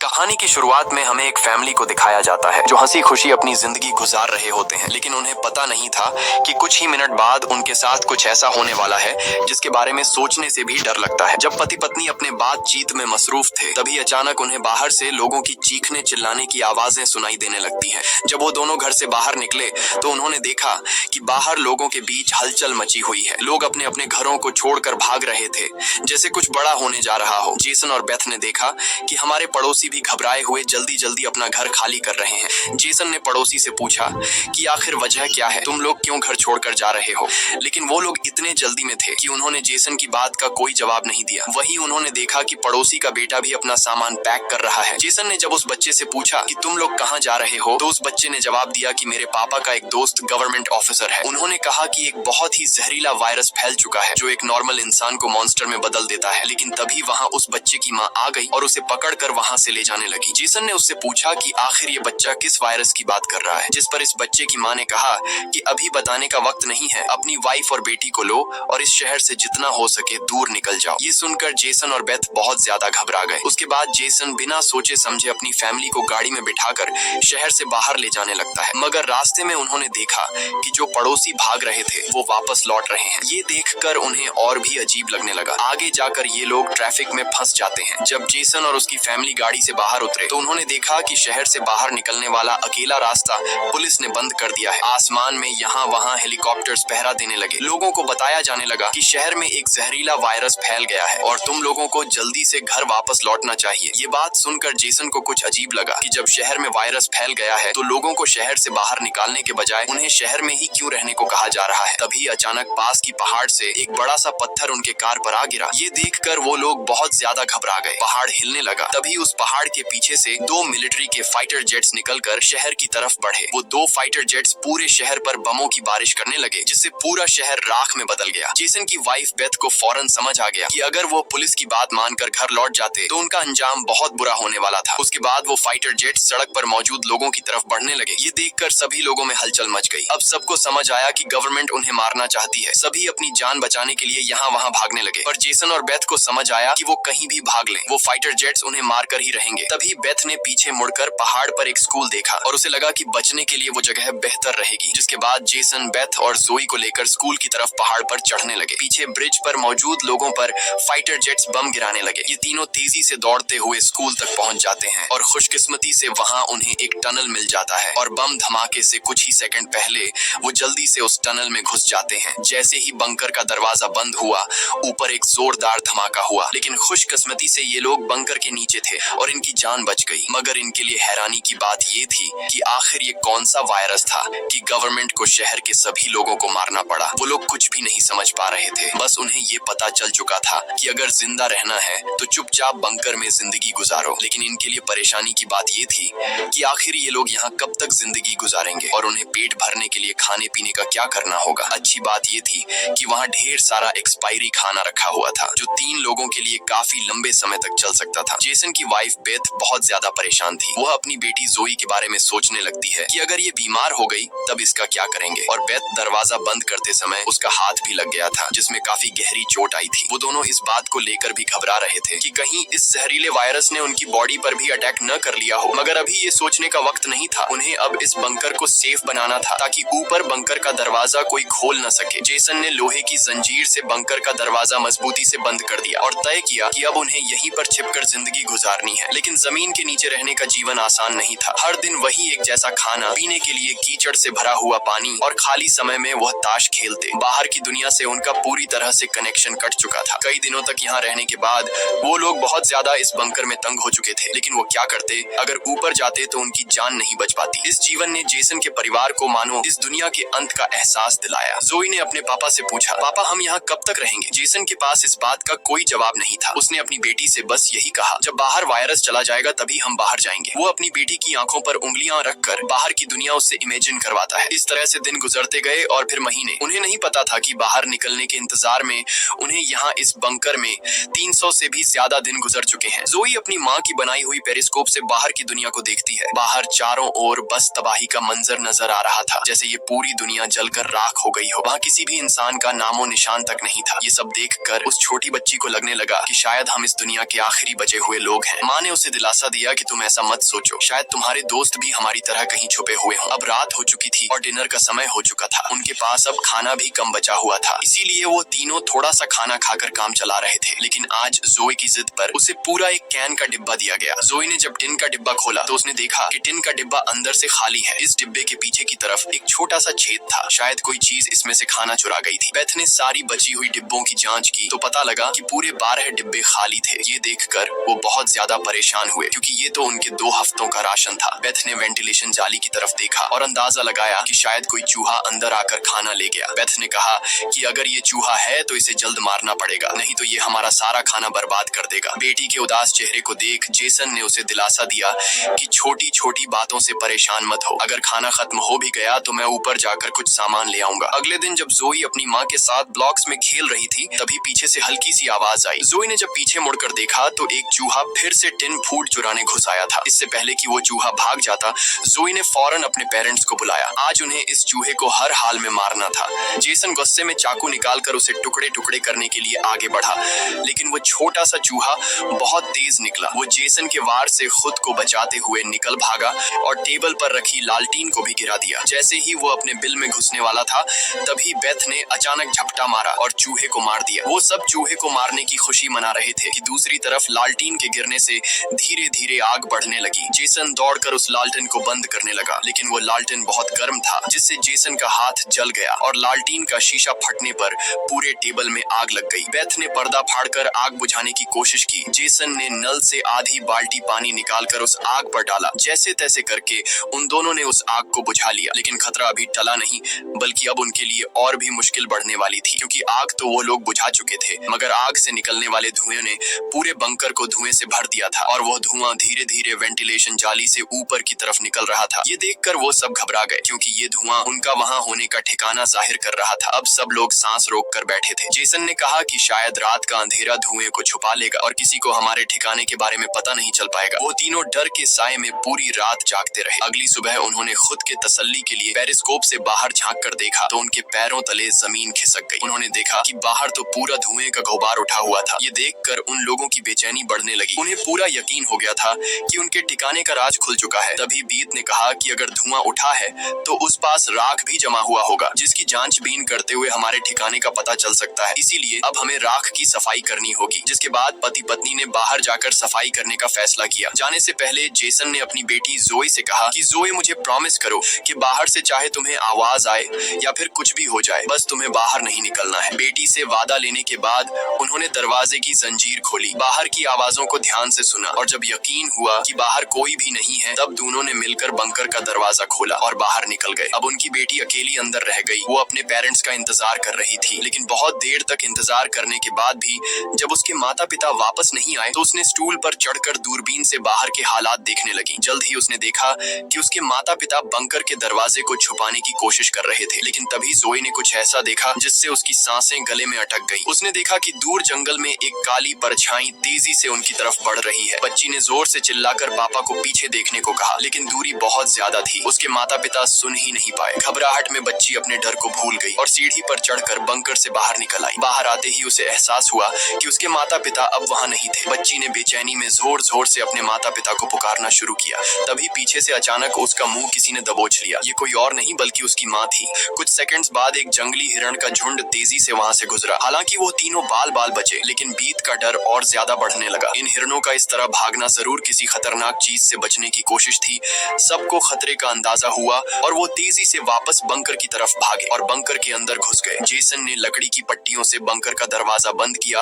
कहानी की शुरुआत में हमें एक फैमिली को दिखाया जाता है जो हंसी खुशी अपनी जिंदगी गुजार रहे होते हैं, लेकिन उन्हें पता नहीं था कि कुछ ही मिनट बाद उनके साथ कुछ ऐसा होने वाला है जिसके बारे में सोचने से भी डर लगता है। जब पति पत्नी अपने बातचीत में मसरूफ थे, तभी अचानक उन्हें बाहर से लोगों की चीखने चिल्लाने की आवाजें सुनाई देने लगती हैं। जब वो दोनों घर से बाहर निकले तो उन्होंने देखा कि बाहर लोगों के बीच हलचल मची हुई है। लोग अपने अपने घरों को छोड़कर भाग रहे थे, जैसे कुछ बड़ा होने जा रहा हो। जेसन और बेथ ने देखा कि हमारे पड़ोसी भी घबराए हुए जल्दी जल्दी अपना घर खाली कर रहे हैं। जेसन ने पड़ोसी से पूछा कि आखिर वजह क्या है, तुम लोग क्यों घर छोड़कर जा रहे हो? लेकिन वो लोग इतने जल्दी में थे कि उन्होंने जेसन की बात का कोई जवाब नहीं दिया। वहीं उन्होंने देखा कि पड़ोसी का बेटा भी अपना सामान पैक कर रहा है। जेसन ने जब उस बच्चे से पूछा कि तुम लोग कहाँ जा रहे हो, तो उस बच्चे ने जवाब दिया कि मेरे पापा का एक दोस्त गवर्नमेंट ऑफिसर है। उन्होंने कहा कि एक बहुत ही जहरीला वायरस फैल चुका है जो एक नॉर्मल इंसान को मॉन्स्टर में बदल देता है। लेकिन तभी वहाँ उस बच्चे की माँ आ गई और उसे पकड़कर वहाँ से ले जाने लगी। जेसन ने उससे पूछा कि आखिर ये बच्चा किस वायरस की बात कर रहा है, जिस पर इस बच्चे की माँ ने कहा कि अभी बताने का वक्त नहीं है, अपनी वाइफ और बेटी को लो और इस शहर से जितना हो सके दूर निकल जाओ। ये सुनकर जेसन और बेथ बहुत ज्यादा घबरा गए। उसके बाद जेसन बिना सोचे समझे अपनी फैमिली को गाड़ी में बिठाकर शहर से बाहर ले जाने लगता है। मगर रास्ते में उन्होंने देखा कि जो पड़ोसी भाग रहे थे वो वापस लौट रहे हैं। ये देखकर उन्हें और भी अजीब लगने लगा। आगे जाकर ये लोग ट्रैफिक में फंस जाते हैं। जब जेसन और उसकी फैमिली गाड़ी से बाहर उतरे तो उन्होंने देखा कि शहर से बाहर निकलने वाला अकेला रास्ता पुलिस ने बंद कर दिया है। आसमान में यहाँ वहाँ हेलीकॉप्टर्स पहरा देने लगे। लोगों को बताया जाने लगा कि शहर में एक जहरीला वायरस फैल गया है और तुम लोगों को जल्दी से घर वापस लौटना चाहिए। ये बात सुनकर जेसन को कुछ अजीब लगा कि जब शहर में वायरस फैल गया है तो लोगों को शहर से बाहर निकालने के बजाय उन्हें शहर में ही क्यों रहने को कहा जा रहा है। तभी अचानक पास की पहाड़ से एक बड़ा सा पत्थर उनके कार पर आ गिरा। ये देखकर वो लोग बहुत ज्यादा घबरा गए। पहाड़ हिलने लगा। तभी उस पहाड़ के पीछे से दो मिलिट्री के फाइटर जेट्स निकलकर शहर की तरफ बढ़े। वो दो फाइटर जेट्स पूरे शहर पर बमों की बारिश करने लगे, जिससे पूरा शहर राख में बदल गया। जेसन की वाइफ बेथ को फौरन समझ आ गया कि अगर वो पुलिस की बात मानकर घर लौट जाते तो उनका अंजाम बहुत बुरा होने वाला था। उसके बाद वो फाइटर जेट्स सड़क पर मौजूद लोगों की तरफ बढ़ने लगे। ये देखकर सभी लोगों में हलचल मच गई। अब सबको समझ आया कि गवर्नमेंट उन्हें मारना चाहती है। सभी अपनी जान बचाने के लिए यहाँ वहाँ भागने लगे, पर जेसन और बेथ को समझ आया कि वो कहीं भी भाग लें, वो फाइटर जेट्स उन्हें मारकर ही रहेंगे। तभी बेथ ने पीछे मुड़कर पहाड़ पर एक स्कूल देखा और उसे लगा कि बचने के लिए वो जगह बेहतर रहेगी। जिसके बाद जेसन बेथ और जोई को लेकर स्कूल की तरफ पहाड़ पर चढ़ने लगे। पीछे ब्रिज पर मौजूद लोगों पर फाइटर जेट्स बम गिराने लगे। ये तीनों तेजी से दौड़ते हुए स्कूल तक पहुंच जाते हैं और खुशकिस्मती से वहां उन्हें एक टनल मिल जाता है और बम धमाके से कुछ ही सेकंड पहले वो जल्दी से उस टनल में घुस जाते हैं। जैसे ही बंकर का दरवाजा बंद हुआ, ऊपर एक जोरदार धमाका हुआ, लेकिन खुशकिस्मती से ये लोग बंकर के नीचे थे और इनकी जान बच गई। मगर इनके लिए हैरानी की बात ये थी कि आखिर ये कौन सा वायरस था कि गवर्नमेंट को शहर के सभी लोगों को मारना पड़ा। वो लोग कुछ भी नहीं समझ पा रहे थे। बस उन्हें ये पता चल चुका था कि अगर जिंदा रहना है तो चुपचाप बंकर में जिंदगी गुजारो। लेकिन इनके लिए परेशानी की बात ये थी कि आखिर ये लोग यहाँ कब तक जिंदगी गुजारेंगे और उन्हें पेट भरने के लिए खाने पीने का क्या करना होगा। अच्छी बात ये थी कि वहाँ ढेर सारा एक्सपायरी खाना रखा हुआ था जो 3 लोगों के लिए काफी लंबे समय तक चल सकता था। जेसन की वाइफ बेथ बहुत ज्यादा परेशान थी। वह अपनी बेटी जोई के बारे में सोचने लगती है कि अगर ये बीमार हो गई तब इसका क्या करेंगे। और बेथ दरवाजा बंद करते समय उसका हाथ भी लग गया था जिसमें काफी गहरी चोट आई थी। वो दोनों इस बात को लेकर भी घबरा रहे थे कि कहीं इस जहरीले वायरस ने उनकी बॉडी पर भी अटैक न कर लिया हो। मगर अभी ये सोचने का वक्त नहीं था। उन्हें अब इस बंकर को सेफ बनाना था ताकि ऊपर बंकर का दरवाजा कोई खोल न सके। जेसन ने लोहे की जंजीर से बंकर का दरवाजा मजबूती से बंद कर दिया और तय किया कि अब उन्हें यहीं पर छिपकर जिंदगी गुजारनी है। लेकिन जमीन के नीचे रहने का जीवन आसान नहीं था। हर दिन वही एक जैसा खाना, पीने के लिए कीचड़ से भरा हुआ पानी और खाली समय में वह ताश खेलते। बाहर की दुनिया से उनका पूरी तरह से कनेक्शन कट चुका था। कई दिनों तक यहाँ रहने के बाद वो लोग बहुत ज्यादा इस बंकर में तंग हो चुके थे। लेकिन वो क्या करते? अगर ऊपर जाते तो उनकी जान नहीं बच पाती। इस जीवन ने जेसन के परिवार को मानो इस दुनिया के अंत का एहसास दिलाया। जोई ने अपने पापा से पूछा, पापा हम यहाँ कब तक रहेंगे? जेसन के पास इस बात का कोई जवाब नहीं था। उसने अपनी बेटी से बस यही कहा, जब बाहर वायरस चला जाएगा तभी हम बाहर जाएंगे। वो अपनी बेटी की आंखों पर उंगलियां रखकर बाहर की दुनिया उससे इमेजिन करवाता है। इस तरह से दिन गुजरते गए और फिर महीने। उन्हें नहीं पता था कि बाहर निकलने के इंतजार में उन्हें यहाँ इस बंकर में 300 से भी ज्यादा दिन गुजर चुके हैं। जोई अपनी माँ की बनाई हुई पेरिस्कोप से बाहर की दुनिया को देखती है। बाहर चारों ओर बस तबाही का मंजर नजर आ रहा था, जैसे ये पूरी दुनिया जलकर राख हो गई हो। वहाँ किसी भी इंसान का नामो निशान तक नहीं था। ये सब देखकर उस छोटी बच्ची को लगने लगा कि शायद हम इस दुनिया के आखिरी बचे हुए लोग हैं। माँ ने ने उसे दिलासा दिया कि तुम ऐसा मत सोचो, शायद तुम्हारे दोस्त भी हमारी तरह कहीं छुपे हुए हों। अब रात हो चुकी थी और डिनर का समय हो चुका था। उनके पास अब खाना भी कम बचा हुआ था, इसीलिए वो तीनों थोड़ा सा खाना खाकर काम चला रहे थे। लेकिन आज जोई की जिद पर उसे पूरा एक कैन का डिब्बा दिया गया। जोई ने जब टिन का डिब्बा खोला तो उसने देखा कि टिन का डिब्बा अंदर से खाली है। इस डिब्बे के पीछे की तरफ एक छोटा सा छेद था, शायद कोई चीज इसमें से खाना चुरा गई थी। बेथ ने सारी बची हुई डिब्बों की जांच की तो पता लगा कि पूरे 12 डिब्बे खाली थे। ये देखकर वो बहुत ज्यादा परेशान हुए, क्योंकि ये तो उनके 2 हफ्तों का राशन था। बेथ ने वेंटिलेशन जाली की तरफ देखा और अंदाजा लगाया कि शायद कोई चूहा अंदर आकर खाना ले गया। बेथ ने कहा कि अगर ये चूहा है तो इसे जल्द मारना पड़ेगा, नहीं तो ये हमारा सारा खाना बर्बाद कर देगा। बेटी के उदास चेहरे को देख जेसन ने उसे दिलासा दिया कि छोटी छोटी बातों से परेशान मत हो, अगर खाना खत्म हो भी गया तो मैं ऊपर जाकर कुछ सामान ले आऊंगा। अगले दिन जब जोई अपनी माँ के साथ ब्लॉक्स में खेल रही थी तभी पीछे से हल्की सी आवाज आई। जोई ने जब पीछे मुड़कर देखा तो एक चूहा फिर से टिन फूड चुराने घुस आया था। इससे पहले कि वो चूहा भाग जाता, जोई ने फौरन अपने पेरेंट्स को बुलाया। आज उन्हें इस चूहे को हर हाल में मारना था। जेसन गुस्से में चाकू निकालकर उसे टुकड़े टुकड़े करने के लिए आगे बढ़ा, लेकिन वो छोटा सा चूहा बहुत तेज निकला। वो जेसन के वार से खुद को बचाते हुए निकल भागा और टेबल पर रखी लालटीन को भी गिरा दिया। जैसे ही वो अपने बिल में घुसने वाला था तभी बेथ ने अचानक झपटा मारा और चूहे को मार दिया। वो सब चूहे को मारने की खुशी मना रहे थे कि दूसरी तरफ लालटीन के गिरने से धीरे धीरे आग बढ़ने लगी। जेसन दौड़कर उस लालटेन को बंद करने लगा, लेकिन वो लालटेन बहुत गर्म था जिससे जेसन का हाथ जल गया और लालटीन का शीशा फटने पर पूरे टेबल में आग लग गई। बेथ ने पर्दा फाड़कर आग बुझाने की कोशिश की। जेसन ने नल से आधी बाल्टी पानी निकालकर उस आग पर डाला। जैसे तैसे करके उन दोनों ने उस आग को बुझा लिया, लेकिन खतरा अभी टला नहीं, बल्कि अब उनके लिए और भी मुश्किल बढ़ने वाली थी, क्योंकि आग तो वो लोग बुझा चुके थे, मगर आग से निकलने वाले धुएं ने पूरे बंकर को धुएं से भर दिया था और वो धुआं धीरे धीरे वेंटिलेशन जाली से ऊपर की तरफ निकल रहा था। ये देखकर वो सब घबरा गए, क्योंकि ये धुआं उनका वहां होने का ठिकाना जाहिर कर रहा था। अब सब लोग सांस रोक कर बैठे थे। जेसन ने कहा कि शायद रात का अंधेरा धुएं को छुपा लेगा और किसी को हमारे ठिकाने के बारे में पता नहीं चल पाएगा। वो तीनों डर के साए में पूरी रात जागते रहे। अगली सुबह उन्होंने खुद के तसल्ली के लिए पेरिस्कोप से बाहर झांक कर देखा तो उनके पैरों तले जमीन खिसक गई। उन्होंने देखा कि बाहर तो पूरा धुएं का गुबार उठा हुआ था। ये देखकर उन लोगों की बेचैनी बढ़ने लगी। उन्हें पूरा यकीन हो गया था कि उनके ठिकाने का राज खुल चुका है। तभी बीत ने कहा कि अगर धुआं उठा है तो उस पास राख भी जमा हुआ होगा, जिसकी जांचबीन करते हुए हमारे ठिकाने का पता चल सकता है। इसीलिए अब हमें राख की सफाई करनी होगी। जिसके बाद पति पत्नी ने बाहर जाकर सफाई करने का फैसला किया। जाने से पहले जेसन ने अपनी बेटी जोई से कहा कि जोई, मुझे प्रॉमिस करो कि बाहर से चाहे तुम्हें आवाज आए या फिर कुछ भी हो जाए, बस तुम्हें बाहर नहीं निकलना है। बेटी से वादा लेने के बाद उन्होंने दरवाजे की जंजीर खोली, बाहर की आवाजों को ध्यान से सुना और जब यकीन हुआ कि बाहर कोई भी नहीं है तब दोनों ने मिलकर बंकर का दरवाजा खोला और बाहर निकल गए। अब उनकी बेटी अकेली अंदर रह गई। वो अपने पेरेंट्स का इंतजार कर रही थी, लेकिन बहुत देर तक इंतजार करने के बाद भी जब उसके माता पिता वापस नहीं आए तो उसने स्टूल पर चढ़कर दूरबीन से बाहर के हालात देखने लगी। जल्द ही उसने देखा कि उसके माता पिता बंकर के दरवाजे को छुपाने की कोशिश कर रहे थे, लेकिन तभी जोई ने कुछ ऐसा देखा जिससे उसकी सांसें गले में अटक गई। उसने देखा कि दूर जंगल में एक काली परछाई तेजी से उनकी तरफ बढ़ रही है। बच्ची ने जोर से चिल्लाकर पापा को पीछे देखने को कहा, लेकिन दूरी बहुत ज्यादा थी। उसके माता पिता सुन ही नहीं पाए। घबराहट में बच्ची अपने डर को भूल गई और सीढ़ी पर चढ़कर बंकर से बाहर निकल आई। बाहर आते ही उसे एहसास हुआ कि उसके माता पिता अब वहाँ नहीं थे। बच्ची ने बेचैनी में जोर जोर से अपने माता पिता को पुकारना शुरू किया। तभी पीछे से अचानक उसका मुंह किसी ने दबोच लिया। ये कोई और नहीं बल्कि उसकी माँ थी। कुछ सेकंड्स बाद एक जंगली हिरण का झुंड तेजी से वहाँ से गुजरा। हालांकि वो तीनों बाल बाल बचे, लेकिन बीत का डर और ज्यादा बढ़ने लगा। इन हिरणों का इस तरह भागना जरूर किसी खतरनाक चीज से बचने की कोशिश थी। सबको खतरे का अंदाजा हुआ और वो तेजी से वापस बंकर की तरफ भागे और बंकर के अंदर घुस गए। जेसन ने लकड़ी की पट्टियों से बंकर का दरवाजा बंद किया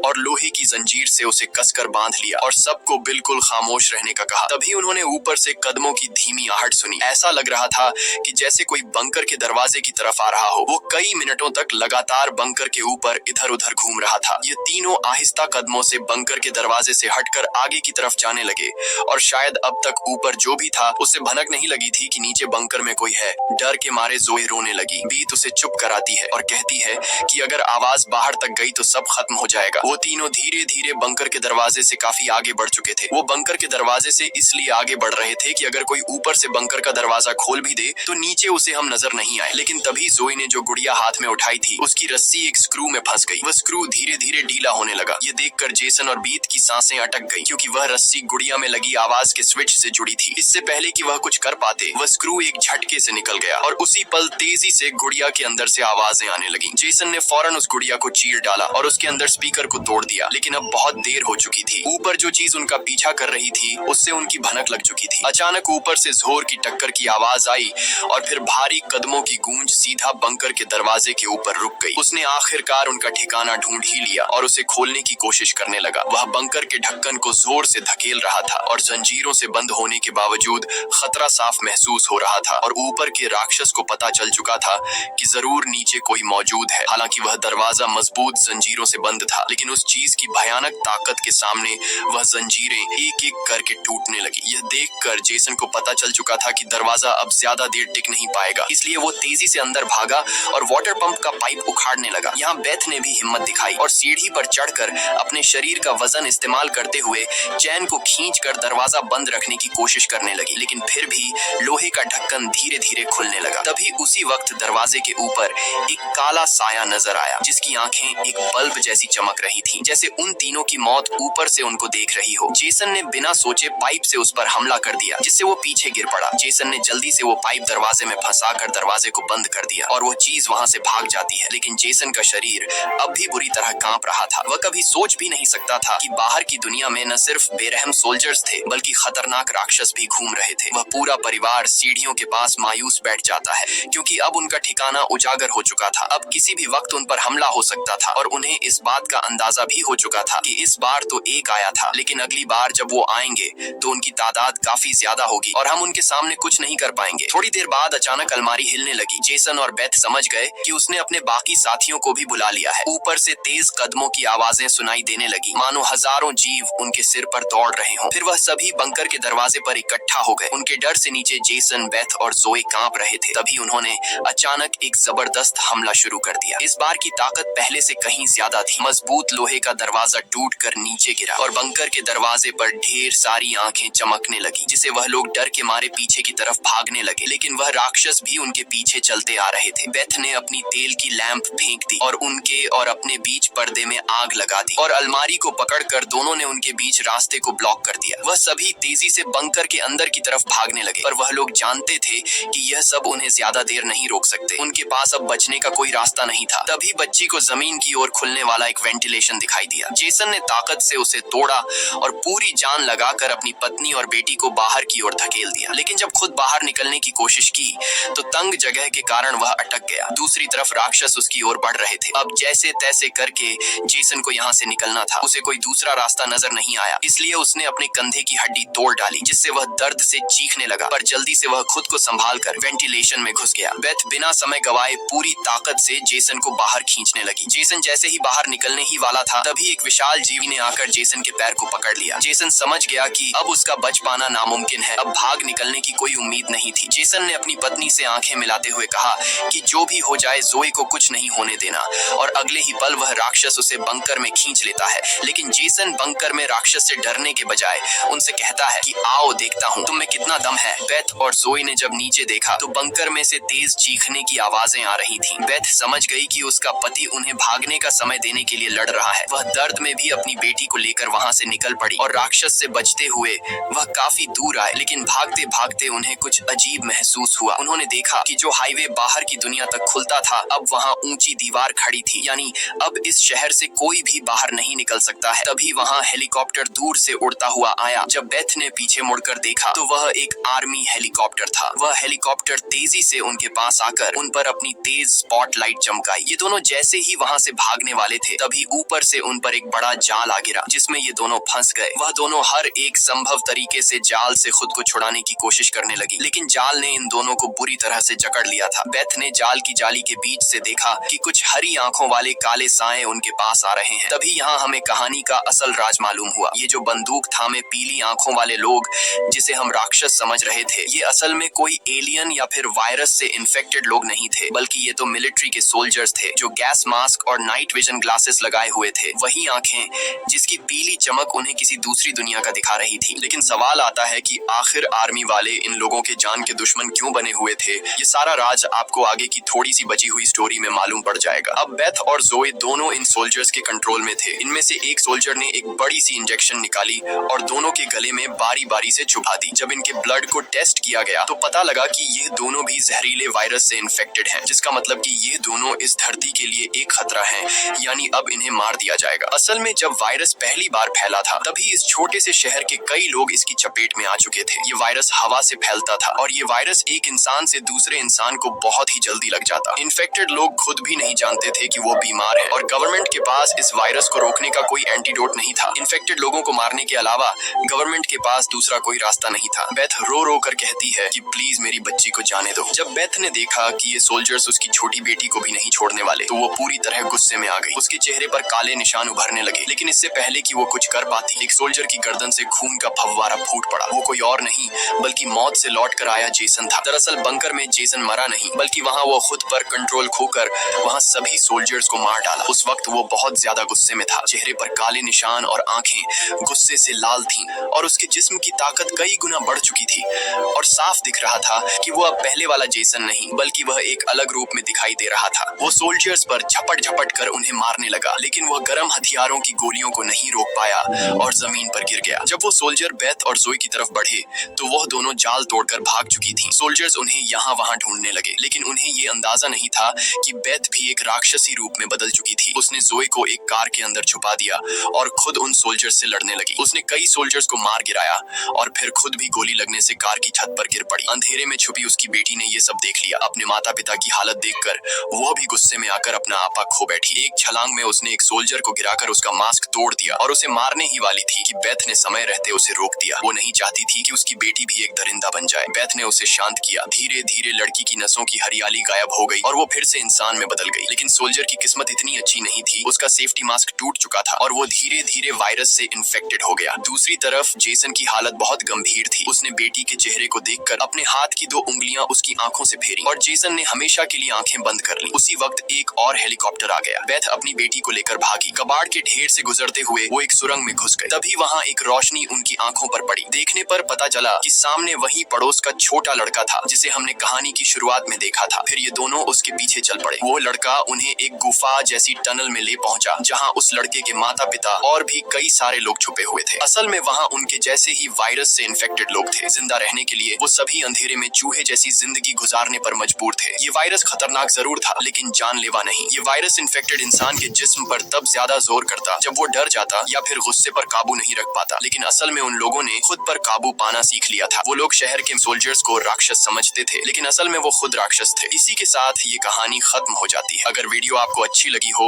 और लोहे की जंजीर से उसे कसकर बांध लिया और सबको बिल्कुल खामोश रहने का कहा। तभी उन्होंने ऊपर से कदमों की धीमी आहट सुनी। ऐसा लग रहा था कि जैसे कोई बंकर के दरवाजे की तरफ आ रहा हो। वो कई मिनटों तक लगातार बंकर के ऊपर इधर उधर घूम रहा था। ये तीनों आहिस्ता कदमों से बंकर के दरवाजे से हटकर आगे की तरफ जाने लगे और शायद अब तक ऊपर जो भी था उससे भनक नहीं लगी थी कि नीचे बंकर में कोई है। डर के मारे जोई रोने लगी। बीत उसे चुप कराती है और कहती है कि अगर आवाज बाहर तक गई तो सब खत्म हो जाएगा। वो तीनों धीरे धीरे बंकर के दरवाजे से काफी आगे बढ़ चुके थे। वो बंकर के दरवाजे से इसलिए आगे बढ़ रहे थे कि अगर कोई ऊपर से बंकर का दरवाजा खोल भी दे तो नीचे उसे हम नजर नहीं आए। लेकिन तभी जोई ने जो गुड़िया हाथ में उठाई थी उसकी रस्सी एक स्क्रू में फंस गई। वह स्क्रू धीरे धीरे ढीला होने लगा। ये देखकर जेसन और बीत की सांसें अटक गई, क्योंकि क्योंकि वह रस्सी गुड़िया में लगी आवाज के स्विच से जुड़ी थी। इससे पहले कि वह कुछ कर पाते, वह स्क्रू एक झटके से निकल गया और उसी पल तेजी से गुड़िया के अंदर से आवाजें आने लगी। जेसन ने फौरन उस गुड़िया को चीर डाला और उसके अंदर स्पीकर को तोड़ दिया, लेकिन अब बहुत देर हो चुकी थी। ऊपर जो चीज उनका पीछा कर रही थी उससे उनकी भनक लग चुकी थी। अचानक ऊपर से जोर की टक्कर की आवाज आई और फिर भारी कदमों की गूंज सीधा बंकर के दरवाजे के ऊपर रुक गई। उसने आखिरकार उनका ठिकाना ढूंढ ही लिया और उसे खोलने की कोशिश करने लगा। वह बंकर के ढक्कन को जोर से धकेल रहा था और जंजीरों से बंद होने के बावजूद खतरा साफ महसूस हो रहा था और ऊपर के राक्षस को पता चल चुका था कि जरूर नीचे कोई मौजूद है। हालांकि वह दरवाजा मजबूत जंजीरों से बंद था, लेकिन उस चीज की भयानक ताकत के सामने वह जंजीरें एक एक करके टूटने लगी। यह देखकर जेसन को पता चल चुका था कि दरवाजा अब ज्यादा देर टिक नहीं पाएगा, इसलिए वो तेजी से अंदर भागा और वाटर पंप का पाइप उखाड़ने लगा। यहाँ बेथ ने भी हिम्मत दिखाई और सीढ़ी पर चढ़कर अपने शरीर का वजन इस्तेमाल करते हुए चैन को खींचकर दरवाजा बंद रखने की कोशिश करने लगी, लेकिन फिर भी लोहे का ढक्कन धीरे धीरे खुलने लगा। तभी उसी वक्त दरवाजे के ऊपर एक काला साया नजर आया, जिसकी आंखें एक बल्ब जैसी चमक रही थीं, जैसे उन तीनों की मौत ऊपर से उनको देख रही हो। जेसन ने बिना सोचे पाइप से उस पर हमला कर दिया, जिससे वो पीछे गिर पड़ा। जेसन ने जल्दी से वो पाइप दरवाजे में फंसाकर दरवाजे को बंद कर दिया और वो चीज वहां से भाग जाती है, लेकिन जेसन का शरीर अब भी बुरी तरह कांप रहा था। वह कभी सोच भी नहीं सकता था कि बाहर की दुनिया में न सिर्फ बेरहम सोल्जर्स थे, बल्कि खतरनाक राक्षस भी घूम रहे थे। वह पूरा परिवार सीढ़ियों के पास मायूस बैठ जाता है, क्योंकि अब उनका ठिकाना उजागर हो चुका था। अब किसी भी वक्त उन पर हमला हो सकता था और उन्हें इस बात का अंदाजा भी हो चुका था कि इस बार तो एक आया था, लेकिन अगली बार जब वो आएंगे तो उनकी तादाद काफी ज्यादा होगी और हम उनके सामने कुछ नहीं कर पाएंगे। थोड़ी देर बाद अचानक अलमारी हिलने लगी। जेसन और बेथ समझ गए कि उसने अपने बाकी साथियों को भी बुला लिया है। ऊपर से तेज कदमों की आवाजें सुनाई देने लगी, मानो हजारों जीव उनके सिर पर दौड़ रहे हों। फिर वह सभी बंकर के दरवाजे पर इकट्ठा हो गए। उनके डर से नीचे जेसन, बेथ और जोए कांप रहे थे। तभी उन्होंने अचानक एक जबरदस्त हमला शुरू कर दिया। इस बार की ताकत पहले से कहीं ज्यादा थी। मजबूत लोहे का दरवाजा टूटकर नीचे गिरा और बंकर के दरवाजे पर ढेर सारी आंखें चमकने लगी, जिसे वह लोग डर के मारे पीछे की तरफ भागने लगे, लेकिन वह राक्षस भी उनके पीछे चलते आ रहे थे। बेथ ने अपनी तेल की लैंप फेंक दी और उनके और अपने बीच पर्दे में आग लगा दी और अलमारी को पकड़कर दोनों ने उनके बीच रास्ते को ब्लॉक कर दिया। वह सभी तेजी से बंकर के अंदर की तरफ भागने लगे, पर वह लोग जानते थे कि यह सब उन्हें ज्यादा देर नहीं रोक सकते। उनके पास अब बचने का कोई रास्ता नहीं था। तभी बच्ची को जमीन की ओर खुलने वाला एक वेंटिलेशन दिखाई दिया। जेसन ने ताकत से उसे तोड़ा और पूरी जान लगाकर अपनी पत्नी और बेटी को बाहर की ओर धकेल दिया, लेकिन जब खुद बाहर निकलने की कोशिश की तो तंग जगह के कारण वह अटक गया। दूसरी तरफ राक्षस उसकी ओर बढ़ रहे थे। अब जैसे तैसे करके जेसन को यहाँ से निकलना था। उसे कोई दूसरा रास्ता नजर नहीं आया, इसलिए उसने अपने कंधे की हड्डी तोड़ डाली, जिससे वह दर्द से चीखने लगा, पर जल्दी से वह खुद को संभालकर वेंटिलेशन में घुस गया। बेथ बिना समय गवाए पूरी ताकत से जेसन को बाहर खींचने लगी। जेसन जैसे ही बाहर निकलने ही वाला था, तभी एक विशाल जीवी ने आकर जेसन के पैर को पकड़ लिया। जेसन समझ गया कि अब उसका बच पाना नामुमकिन है। अब भाग निकलने की कोई उम्मीद नहीं थी। जेसन ने अपनी पत्नी से आंखें मिलाते हुए कहा कि जो भी हो जाए जोए को कुछ नहीं होने देना, और अगले ही पल वह राक्षस उसे बंकर में खींच लेता है। लेकिन जेसन बंकर में राक्षस से डरने के बजाय उनसे कहता है कि आओ देखता हूँ तुम में कितना दम है। बेथ और जोए ने जब नीचे देखा तो बंकर में से तेज चीखने की आवाजें आ रही थीं। बेथ समझ गई कि उसका पति उन्हें भागने का समय देने के लिए लड़ रहा है। वह दर्द में भी अपनी बेटी को लेकर वहां से निकल पड़ी और राक्षस से बचते हुए वह काफी दूर आए, लेकिन भागते भागते उन्हें कुछ अजीब महसूस हुआ। उन्होंने देखा कि जो हाईवे बाहर की दुनिया तक खुलता था, अब वहाँ ऊंची दीवार खड़ी थी, यानी अब इस शहर से कोई भी बाहर नहीं निकल सकता है। तभी वहाँ हेलीकॉप्टर दूर से उड़ता हुआ आया। जब बेथ ने पीछे मुड़कर देखा तो वह एक आर्मी हेलीकॉप्टर था। वह हेलीकॉप्टर तेजी से उनके पास आकर उन पर अपनी तेज स्पॉटलाइट चमकाई। ये दोनों जैसे ही वहाँ से भागने वाले थे, तभी ऊपर से उन पर एक बड़ा जाल आ गिरा, जिसमें ये दोनों फंस गए। वह दोनों हर एक संभव तरीके से जाल से खुद को छुड़ाने की कोशिश करने लगी, लेकिन जाल ने इन दोनों को बुरी तरह से जकड़ लिया था। बेथ ने जाल की जाली के बीच से देखा कि कुछ हरी आंखों वाले काले साए उनके पास आ रहे हैं। तभी यहाँ हमें कहानी का असल राज मालूम हुआ। ये जो बंदूक थामे पीली आंखों वाले लोग जिसे हम राक्षस समझ रहे थे, ये असल में कोई एलियन या फिर वायरस से इन्फेक्टेड लोग नहीं थे, बल्कि ये तो मिलिट्री के सोल्जर्स थे जो गैस मास्क और नाइट विजन ग्लासेस लगाए हुए थे। वही आंखें जिसकी पीली चमक उन्हें किसी दूसरी दुनिया का दिखा रही थी। लेकिन सवाल आता है कि आखिर आर्मी वाले इन लोगों के जान के दुश्मन क्यों बने हुए थे? ये सारा राज आपको आगे की थोड़ी सी बची हुई स्टोरी में मालूम पड़ जाएगा। अब बेथ और जोए दोनों इन सोल्जर्स के कंट्रोल में थे। इनमें से एक सोल्जर ने एक बड़ी सी इंजेक्शन इंजेक्शन निकाली और दोनों के गले में बारी बारी से चुभा दी। जब इनके ब्लड को टेस्ट किया गया तो पता लगा कि ये दोनों भी जहरीले वायरस से इन्फेक्टेड हैं, जिसका मतलब कि ये दोनों इस धरती के लिए एक खतरा हैं, यानी अब इन्हें मार दिया जाएगा। असल में जब वायरस पहली बार फैला था तभी इस छोटे से शहर के कई लोग इसकी चपेट में आ चुके थे। ये वायरस हवा से फैलता था और ये वायरस एक इंसान से दूसरे इंसान को बहुत ही जल्दी लग जाता। इन्फेक्टेड लोग खुद भी नहीं जानते थे कि वो बीमार है और गवर्नमेंट के पास इस वायरस को रोकने का कोई एंटीडोट नहीं था। इन्फेक्टेड लोगों को मारने के अलावा गवर्नमेंट के पास दूसरा कोई रास्ता नहीं था। बेथ रो रो कर कहती है कि प्लीज मेरी बच्ची को जाने दो। जब बेथ ने देखा कि ये सोल्जर्स उसकी छोटी बेटी को भी नहीं छोड़ने वाले तो वो पूरी तरह गुस्से में आ गई। उसके चेहरे पर काले निशान उभरने लगे, लेकिन इससे पहले कि वो कुछ कर पाती एक सोल्जर की गर्दन से खून का फव्वारा फूट पड़ा। वो कोई और नहीं बल्कि मौत से लौट कर आया जेसन था। दरअसल बंकर में जेसन मरा नहीं बल्कि वहाँ वो खुद पर कंट्रोल खोकर वहाँ सभी सोल्जर्स को मार डाला। उस वक्त वो बहुत ज्यादा गुस्से में था। चेहरे पर काले निशान और आंखें गुस्से से लाल थीं और उसके जिस्म की ताकत कई गुना बढ़ चुकी थी और साफ दिख रहा था कि वो अब पहले वाला जेसन नहीं बल्कि वह एक अलग रूप में दिखाई दे रहा था। वो सोल्जर्स पर झपट झपट कर उन्हें मारने लगा, लेकिन वह गर्म हथियारों की गोलियों को नहीं रोक पाया और जमीन पर गिर गया। जब वो सोल्जर बेथ और जोई की तरफ बढ़े तो वह दोनों जाल तोड़कर भाग चुकी थी। सोल्जर्स उन्हें यहाँ वहाँ ढूंढने लगे, लेकिन उन्हें ये अंदाजा नहीं था कि बेथ भी एक राक्षसी रूप में बदल चुकी थी। उसने जोई को एक कार के अंदर छुपा दिया और खुद उन सोल्जर्स से लड़ने लगी। उसने कई सोल्जर्स को मार गिराया और फिर खुद भी गोली लगने से कार की छत पर गिर पड़ी। अंधेरे में छुपी उसकी बेटी ने ये सब देख लिया। अपने माता पिता की हालत देखकर वह भी गुस्से में आकर अपना आपा खो बैठी। एक छलांग में उसने एक सोल्जर को गिराकर उसका मास्क तोड़ दिया और उसे मारने ही वाली थी कि बेथ ने समय रहते उसे रोक दिया। वो नहीं चाहती थी कि उसकी बेटी भी एक दरिंदा बन जाए। बेथ ने उसे शांत किया। धीरे धीरे लड़की की नसों की हरियाली गायब हो गई और वो फिर से इंसान में बदल गई। लेकिन सोल्जर की किस्मत इतनी अच्छी नहीं थी। उसका सेफ्टी मास्क टूट चुका था और वो धीरे धीरे वायरस से इन्फेक्टेड हो गया। दूसरी तरफ जेसन की हालत बहुत गंभीर थी। उसने बेटी के चेहरे को देखकर अपने हाथ की 2 उंगलियां उसकी आंखों से फेरी और जेसन ने हमेशा के लिए आंखें बंद कर ली। उसी वक्त एक और हेलीकॉप्टर आ गया। बेथ अपनी बेटी को लेकर भागी। कबाड़ के ढेर से गुजरते हुए वो एक सुरंग में घुस गई। तभी वहाँ एक रोशनी उनकी आंखों पर पड़ी। देखने पर पता चला कि सामने वही पड़ोस का छोटा लड़का था जिसे हमने कहानी की शुरुआत में देखा था। फिर ये दोनों उसके पीछे चल पड़े। वो लड़का उन्हें एक गुफा जैसी टनल में ले पहुंचा जहाँ उस लड़के के माता पिता और भी कई सारे लोग छुपे हुए थे। असल में वहाँ उनके जैसे ही वायरस से इन्फेक्टेड लोग थे। जिंदा रहने के लिए वो सभी अंधेरे में चूहे जैसी जिंदगी गुजारने पर मजबूर थे। ये वायरस खतरनाक जरूर था लेकिन जानलेवा नहीं। ये वायरस इन्फेक्टेड इंसान के जिस्म पर तब ज्यादा जोर करता जब वो डर जाता या फिर गुस्से पर काबू नहीं रख पाता। लेकिन असल में उन लोगों ने खुद पर काबू पाना सीख लिया था। वो लोग शहर के सोल्जर्स को राक्षस समझते थे लेकिन असल में वो खुद राक्षस थे। इसी के साथ ये कहानी खत्म हो जाती है। अगर वीडियो आपको अच्छी लगी हो